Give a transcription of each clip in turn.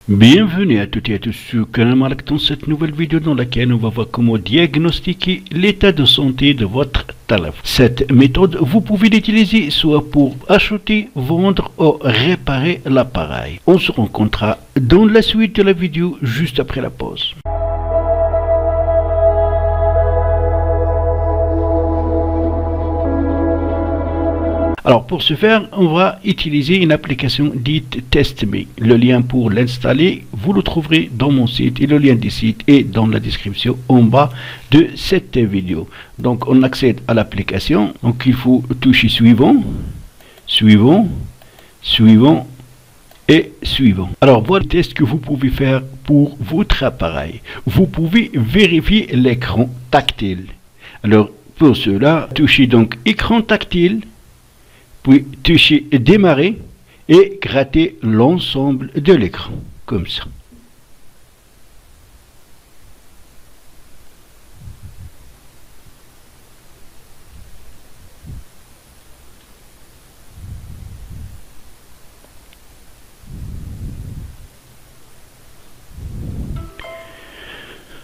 Bienvenue à toutes et à tous sur Canal Malak dans cette nouvelle vidéo dans laquelle on va voir comment diagnostiquer l'état de santé de votre téléphone. Cette méthode, vous pouvez l'utiliser soit pour acheter, vendre ou réparer l'appareil. On se rencontrera dans la suite de la vidéo juste après la pause. Alors pour ce faire, on va utiliser une application dite TestMe. Le lien pour l'installer, vous le trouverez dans mon site et le lien du site est dans la description en bas de cette vidéo. Donc on accède à l'application. Donc il faut toucher suivant, suivant, suivant et suivant. Alors voilà le test que vous pouvez faire pour votre appareil. Vous pouvez vérifier l'écran tactile. Alors pour cela, touchez donc écran tactile. Puis toucher démarrer et gratter l'ensemble de l'écran, comme ça.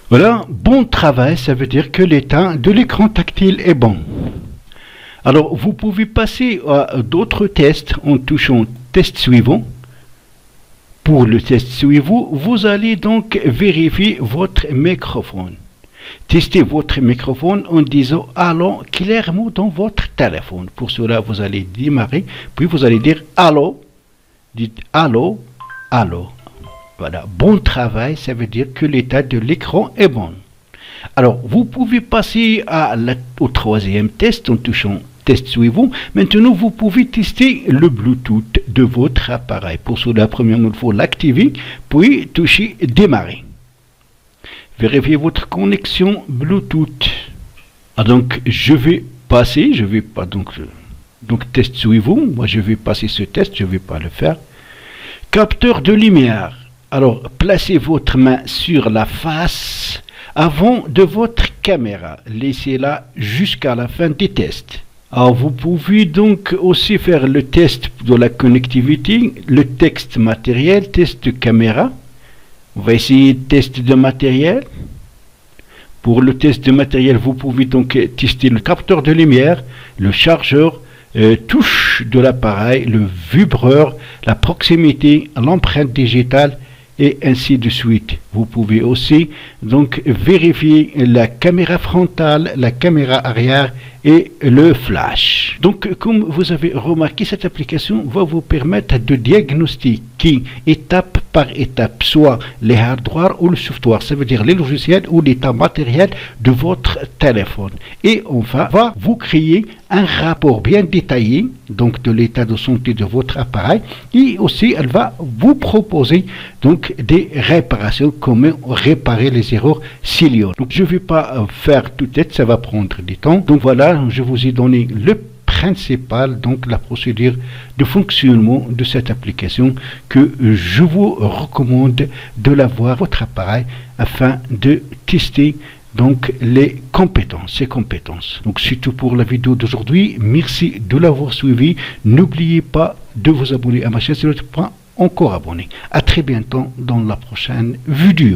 Voilà, bon travail, ça veut dire que l'état de l'écran tactile est bon. Alors, vous pouvez passer à d'autres tests en touchant test suivant. Pour le test suivant, vous allez donc vérifier votre microphone. Testez votre microphone en disant « Allô » clairement dans votre téléphone. Pour cela, vous allez démarrer, puis vous allez dire « Allô ». Dites « Allô, allô ». Voilà, bon travail, ça veut dire que l'état de l'écran est bon. Alors, vous pouvez passer au troisième test en touchant test suivant. Maintenant, vous pouvez tester le Bluetooth de votre appareil. Pour cela, premièrement, il faut l'activer, puis toucher démarrer. Vérifiez votre connexion Bluetooth. Donc, je vais pas donc test suivant. Moi, je vais passer ce test, je ne vais pas le faire. Capteur de lumière. Alors, placez votre main sur la face avant de votre caméra. Laissez-la jusqu'à la fin des tests. Alors, vous pouvez donc aussi faire le test de la connectivité, le test matériel, test de caméra. On va essayer le test de matériel. Pour le test de matériel, vous pouvez donc tester le capteur de lumière, le chargeur, touche de l'appareil, le vibreur, la proximité, l'empreinte digitale et ainsi de suite. Vous pouvez aussi donc vérifier la caméra frontale, la caméra arrière et le flash. Donc comme vous avez remarqué, cette application va vous permettre de diagnostiquer étape par étape, soit les hardware ou le software, ça veut dire les logiciels ou l'état matériel de votre téléphone. Et enfin, va vous créer un rapport bien détaillé donc de l'état de santé de votre appareil et aussi elle va vous proposer donc des réparations, comment réparer les erreurs s'il y a. Donc je ne vais pas faire tout tête, ça va prendre du temps. Donc voilà, je vous ai donné le principal, donc la procédure de fonctionnement de cette application que je vous recommande de l'avoir votre appareil afin de tester donc ses compétences. Donc c'est tout pour la vidéo d'aujourd'hui. Merci de l'avoir suivi. N'oubliez pas de vous abonner à ma chaîne si vous n'êtes pas encore abonné. À très bientôt dans la prochaine vidéo.